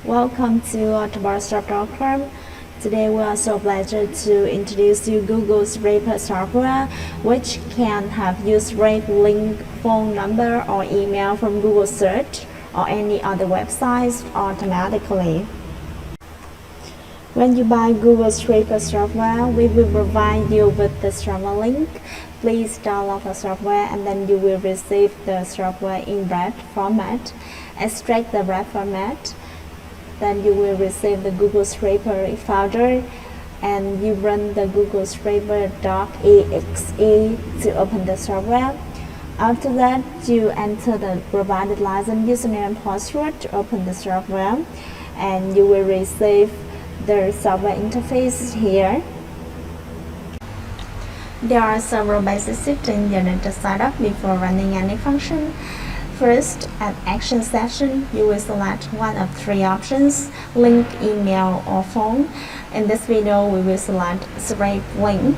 Welcome to autobarstop.com. Today we are so pleased to introduce you GoogleScraper software, which can have you scrape link, phone number or email from Google search or any other websites automatically. When you buy GoogleScraper software, we will provide you with the software link. Please download the software and then you will receive the software in RAR format. Extract the RAR format. Then you will receive the GoogleScraper folder and you run the GoogleScraper.exe to open the software. After that, you enter the provided license username and password to open the software and you will receive the software interface here. There are several basic settings you need to set up before running any function. First, at Action Session, you will select one of three options: link, email, or phone. In this video, we will select Scrape Link.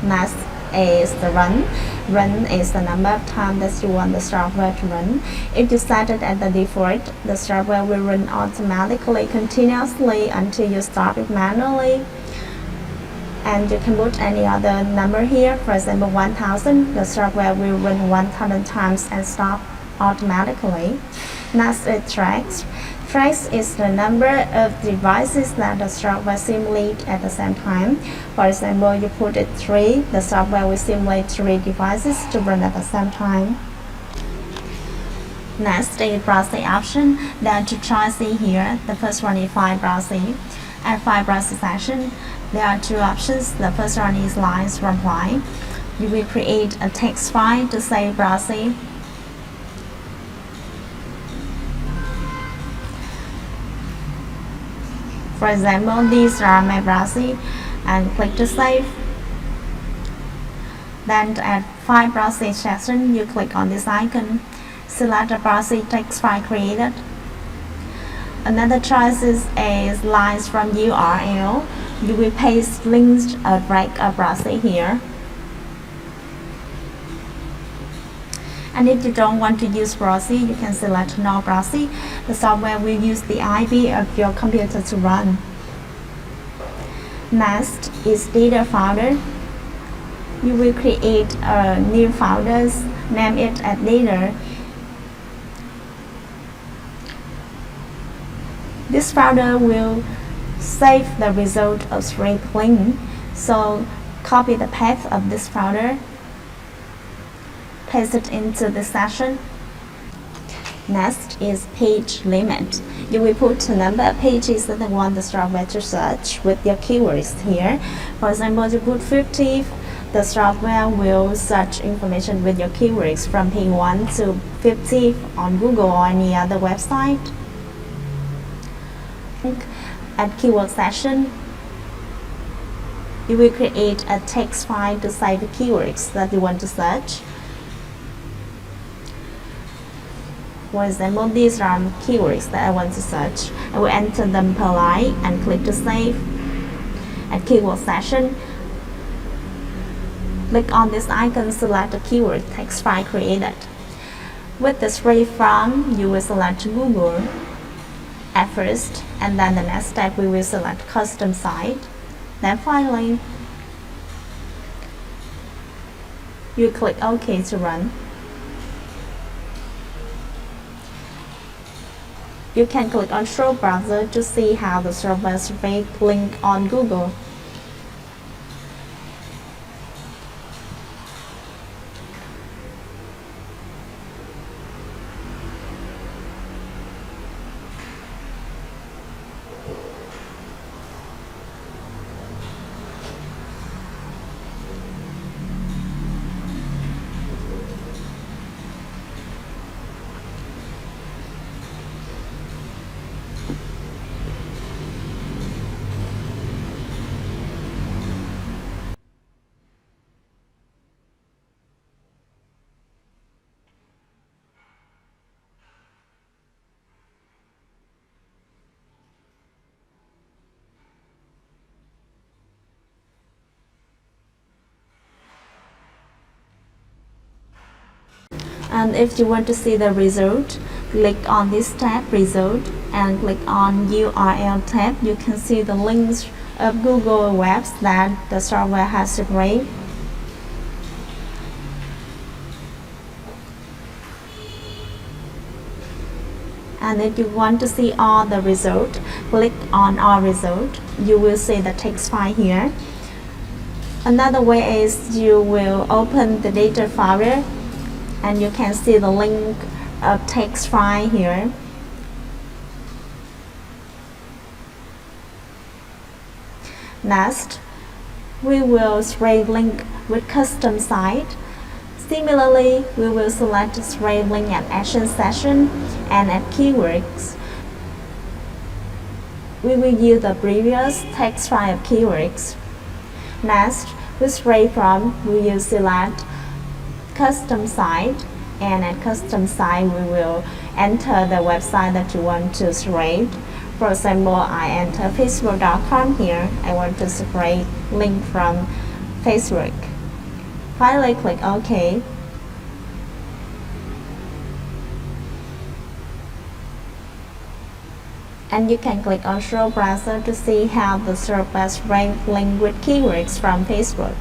Next is the Run. Run is the number of times that you want the software to run. If you set it at the default, the software will run automatically continuously until you stop it manually. And you can put any other number here, for example 1000. The software will run 1000 times and stop automatically. Next is Tracks. Tracks is the number of devices that the software simulates at the same time. For example, you put it 3, the software will simulate 3 devices to run at the same time. Next is browsing option. There are two choices here. The first one is file browsing. At file browsing section, there are two options. The first one is lines from file. You will create a text file to say browsing. For example, these are my browsing, and click to save. Then at file browsing section, you click on this icon. Select the browsing text file created. Another choice is lines from URL. You will paste links or drag a browser here. And if you don't want to use browser, you can select no browser. The software will use the IP of your computer to run. Next is data folder. You will create a new folder, name it as data. This folder will save the result of scrape link. So copy the path of this folder, paste it into the session. Next is page limit. You will put the number of pages that you want the software to search with your keywords here. For example, you put 50, the software will search information with your keywords from page 1 to 50 on Google or any other website. At keyword section, you will create a text file to say the keywords that you want to search. For example, these are keywords that I want to search. I will enter them per line and click to save. At keyword section, click on this icon, select the keyword text file created. With the scrape from, you will select Google at first, and then the next step we will select custom site. Then finally, you click OK to run. You can click on Show Browser to see how the software scrape link on Google. And if you want to see the result, click on this tab, Result. and click on URL tab, you can see the links of Google Webs that the server has generated. And if you want to see all the results, click on all results. You will see the text file here. Another way is you will open the data folder and you can see the link of text file here. Next, we will scrape link with custom site. Similarly, we will select scrape link at action session and at keywords. We will use the previous text file of keywords. Next, with scrape from, we will select custom site, and at custom site we will enter the website that you want to scrape. For example, I enter facebook.com here. I want to scrape link from Facebook. Finally, click OK. And you can click on Show Browser to see how the search bar rank link with keywords from Facebook.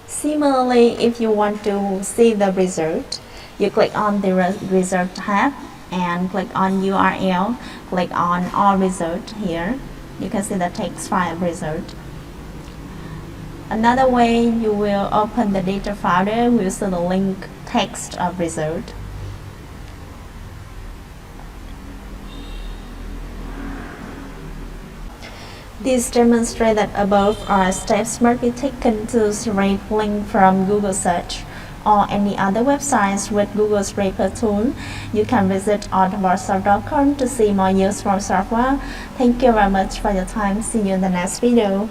Similarly, if you want to see the result, you click on the result tab and click on URL, click on all result here. You can see the text file result. Another way, you will open the data folder, will see the link text of result. This demonstrates that above are steps must be taken to scrape link from Google Search or any other websites with GoogleScraper tool. You can visit autoboardsoft.com to see more useful software. Thank you very much for your time. See you in the next video.